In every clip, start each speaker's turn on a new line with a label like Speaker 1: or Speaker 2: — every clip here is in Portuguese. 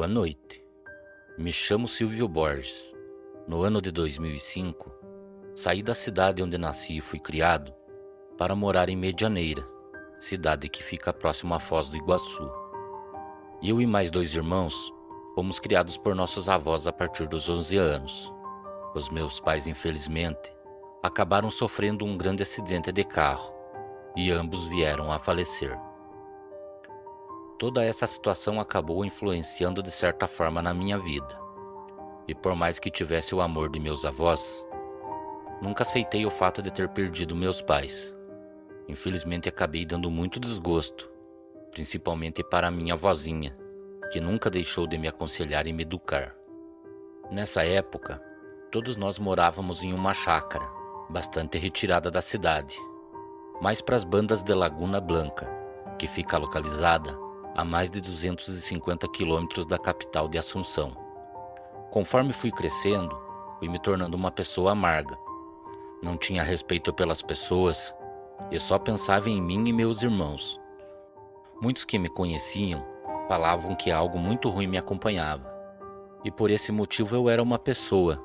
Speaker 1: Boa noite. Me chamo Silvio Borges. No ano de 2005, saí da cidade onde nasci e fui criado para morar em Medianeira, cidade que fica próximo à Foz do Iguaçu. Eu e mais 2 irmãos fomos criados por nossos avós a partir dos 11 anos. Os meus pais, infelizmente, acabaram sofrendo um grande acidente de carro e ambos vieram a falecer. Toda essa situação acabou influenciando de certa forma na minha vida. E por mais que tivesse o amor de meus avós, nunca aceitei o fato de ter perdido meus pais. Infelizmente acabei dando muito desgosto, principalmente para minha vozinha, que nunca deixou de me aconselhar e me educar. Nessa época, todos nós morávamos em uma chácara, bastante retirada da cidade, mais para as bandas de Laguna Blanca, que fica localizada a mais de 250 quilômetros da capital de Assunção. Conforme fui crescendo, fui me tornando uma pessoa amarga. Não tinha respeito pelas pessoas e só pensava em mim e meus irmãos. Muitos que me conheciam falavam que algo muito ruim me acompanhava. E por esse motivo eu era uma pessoa,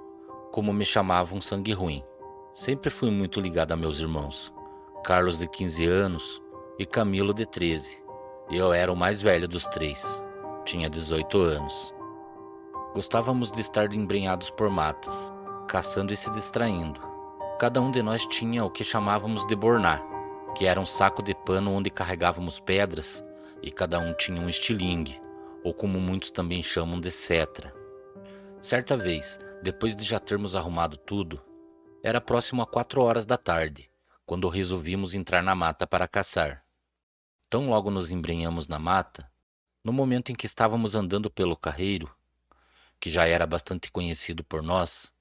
Speaker 1: como me chamavam, sangue ruim. Sempre fui muito ligado a meus irmãos, Carlos de 15 anos e Camilo de 13. Eu era o mais velho dos 3, tinha 18 anos. Gostávamos de estar embrenhados por matas, caçando e se distraindo. Cada um de nós tinha o que chamávamos de borná, que era um saco de pano onde carregávamos pedras, e cada um tinha um estilingue, ou como muitos também chamam de cetra. Certa vez, depois de já termos arrumado tudo, era próximo a 4 horas da tarde, quando resolvimos entrar na mata para caçar. Tão logo nos embrenhamos na mata, no momento em que estávamos andando pelo carreiro, que já era bastante conhecido por nós,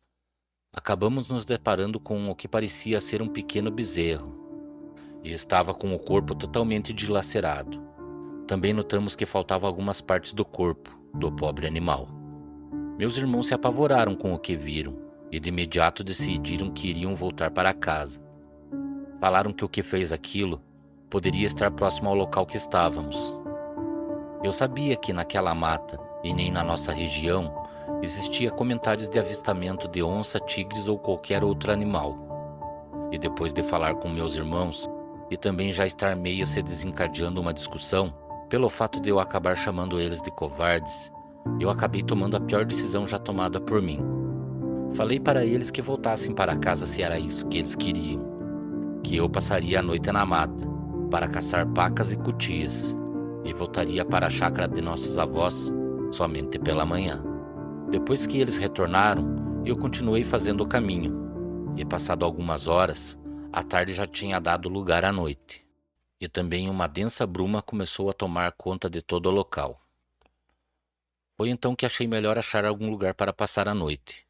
Speaker 1: acabamos nos deparando com o que parecia ser um pequeno bezerro, e estava com o corpo totalmente dilacerado. Também notamos que faltavam algumas partes do corpo do pobre animal. Meus irmãos se apavoraram com o que viram, e de imediato decidiram que iriam voltar para casa. Falaram que o que fez aquilo poderia estar próximo ao local que estávamos. Eu sabia que naquela mata, e nem na nossa região, existia comentários de avistamento de onça, tigres ou qualquer outro animal. E depois de falar com meus irmãos, e também já estar meio se desencadeando uma discussão, pelo fato de eu acabar chamando eles de covardes, eu acabei tomando a pior decisão já tomada por mim. Falei para eles que voltassem para casa se era isso que eles queriam, que eu passaria a noite na mata, para caçar pacas e cutias, e voltaria para a chácara de nossos avós somente pela manhã. Depois que eles retornaram, eu continuei fazendo o caminho, e passado algumas horas, a tarde já tinha dado lugar à noite, e também uma densa bruma começou a tomar conta de todo o local. Foi então que achei melhor achar algum lugar para passar a noite.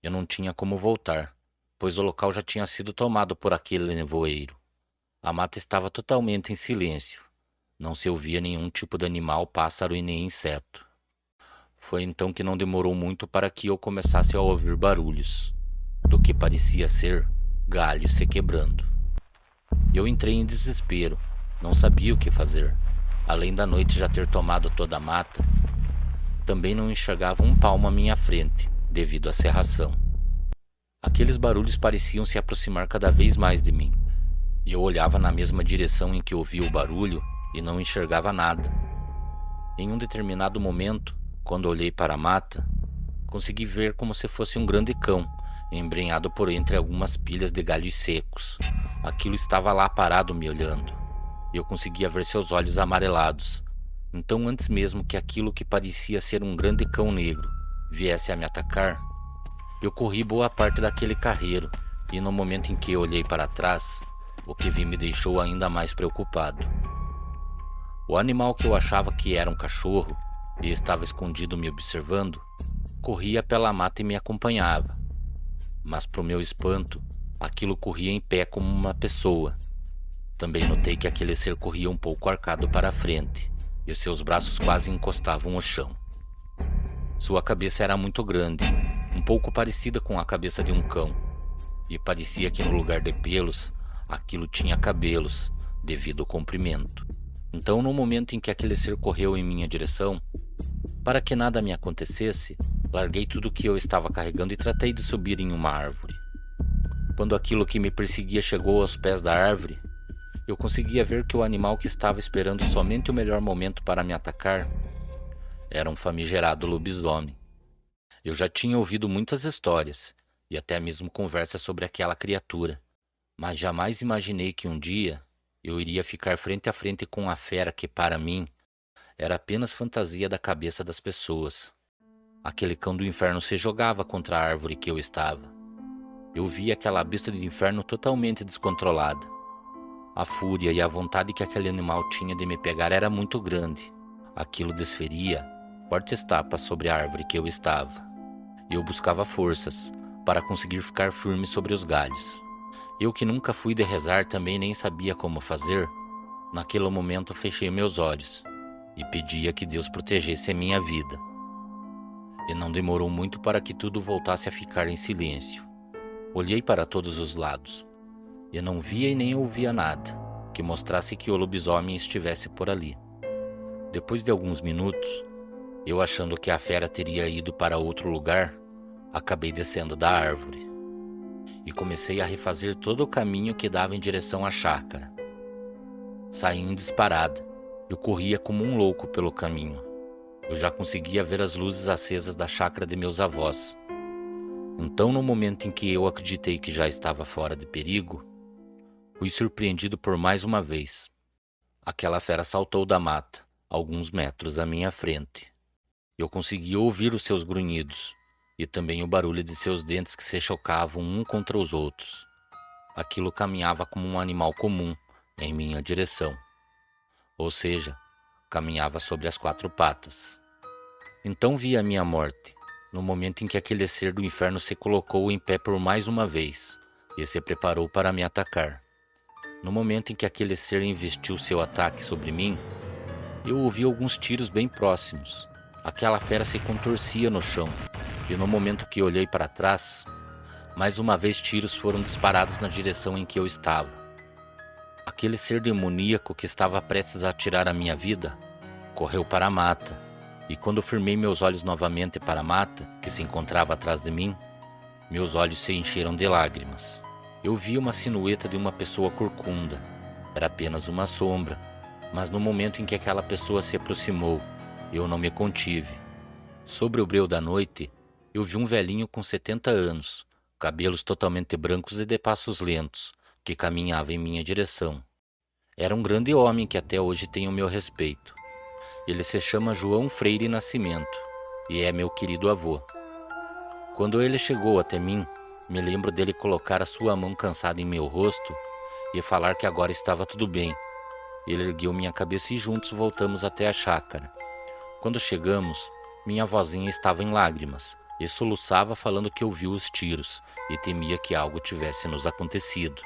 Speaker 1: Eu não tinha como voltar, pois o local já tinha sido tomado por aquele nevoeiro. A mata estava totalmente em silêncio. Não se ouvia nenhum tipo de animal, pássaro e nem inseto. Foi então que não demorou muito para que eu começasse a ouvir barulhos, do que parecia ser galhos se quebrando. Eu entrei em desespero, não sabia o que fazer. Além da noite já ter tomado toda a mata, também não enxergava um palmo à minha frente, devido à cerração. Aqueles barulhos pareciam se aproximar cada vez mais de mim. E eu olhava na mesma direção em que ouvia o barulho e não enxergava nada. Em um determinado momento, quando olhei para a mata, consegui ver como se fosse um grande cão, embrenhado por entre algumas pilhas de galhos secos. Aquilo estava lá parado me olhando, e eu conseguia ver seus olhos amarelados. Então, antes mesmo que aquilo que parecia ser um grande cão negro viesse a me atacar, eu corri boa parte daquele carreiro, e no momento em que olhei para trás, o que vi me deixou ainda mais preocupado. O animal que eu achava que era um cachorro e estava escondido me observando, corria pela mata e me acompanhava. Mas para o meu espanto, aquilo corria em pé como uma pessoa. Também notei que aquele ser corria um pouco arcado para a frente, e seus braços quase encostavam o chão. Sua cabeça era muito grande, um pouco parecida com a cabeça de um cão, e parecia que no lugar de pelos, aquilo tinha cabelos, devido ao comprimento. Então, no momento em que aquele ser correu em minha direção, Para que nada me acontecesse, larguei tudo o que eu estava carregando e tratei de subir em uma árvore. Quando aquilo que me perseguia chegou aos pés da árvore, eu conseguia ver que o animal que estava esperando somente o melhor momento para me atacar era um famigerado lobisomem. Eu já tinha ouvido muitas histórias e até mesmo conversas sobre aquela criatura, mas jamais imaginei que um dia eu iria ficar frente a frente com a fera que, para mim, era apenas fantasia da cabeça das pessoas. Aquele cão do inferno se jogava contra a árvore que eu estava. Eu via aquela besta do inferno totalmente descontrolada. A fúria e a vontade que aquele animal tinha de me pegar era muito grande. Aquilo desferia fortes tapas sobre a árvore que eu estava. Eu buscava forças para conseguir ficar firme sobre os galhos. Eu que nunca fui de rezar também nem sabia como fazer. Naquele momento fechei meus olhos e pedia que Deus protegesse a minha vida. E não demorou muito para que tudo voltasse a ficar em silêncio. Olhei para todos os lados e não via e nem ouvia nada que mostrasse que o lobisomem estivesse por ali. Depois de alguns minutos, eu achando que a fera teria ido para outro lugar, acabei descendo da árvore e comecei a refazer todo o caminho que dava em direção à chácara. Saí em disparada. Eu corria como um louco pelo caminho. Eu já conseguia ver as luzes acesas da chácara de meus avós. Então, no momento em que eu acreditei que já estava fora de perigo, fui surpreendido por mais uma vez. Aquela fera saltou da mata, alguns metros à minha frente. Eu conseguia ouvir os seus grunhidos e também o barulho de seus dentes que se chocavam um contra os outros. Aquilo caminhava como um animal comum em minha direção, ou seja, caminhava sobre as quatro patas. Então vi a minha morte, no momento em que aquele ser do inferno se colocou em pé por mais uma vez e se preparou para me atacar. No momento em que aquele ser investiu seu ataque sobre mim, eu ouvi alguns tiros bem próximos. Aquela fera se contorcia no chão, e no momento que olhei para trás, mais uma vez tiros foram disparados na direção em que eu estava. Aquele ser demoníaco que estava prestes a tirar a minha vida, correu para a mata, e quando firmei meus olhos novamente para a mata, que se encontrava atrás de mim, meus olhos se encheram de lágrimas. Eu vi uma silhueta de uma pessoa corcunda. Era apenas uma sombra, mas no momento em que aquela pessoa se aproximou, eu não me contive. Sobre o breu da noite, eu vi um velhinho com 70 anos, cabelos totalmente brancos e de passos lentos, que caminhava em minha direção. Era um grande homem que até hoje tem o meu respeito. Ele se chama João Freire Nascimento e é meu querido avô. Quando ele chegou até mim, me lembro dele colocar a sua mão cansada em meu rosto e falar que agora estava tudo bem. Ele ergueu minha cabeça e juntos voltamos até a chácara. Quando chegamos, minha vozinha estava em lágrimas e soluçava falando que ouviu os tiros e temia que algo tivesse nos acontecido.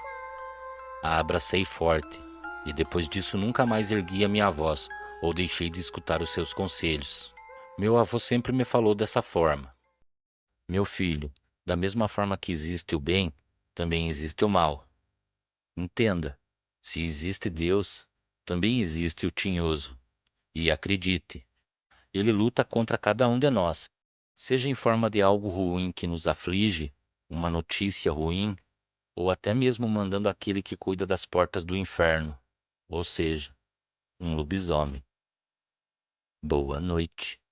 Speaker 1: A abracei forte e depois disso nunca mais ergui a minha voz ou deixei de escutar os seus conselhos. Meu avô sempre me falou dessa forma: meu filho, da mesma forma que existe o bem, também existe o mal. Entenda, se existe Deus, também existe o tinhoso. E acredite, ele luta contra cada um de nós, seja em forma de algo ruim que nos aflige, uma notícia ruim, ou até mesmo mandando aquele que cuida das portas do inferno, ou seja, um lobisomem. Boa noite.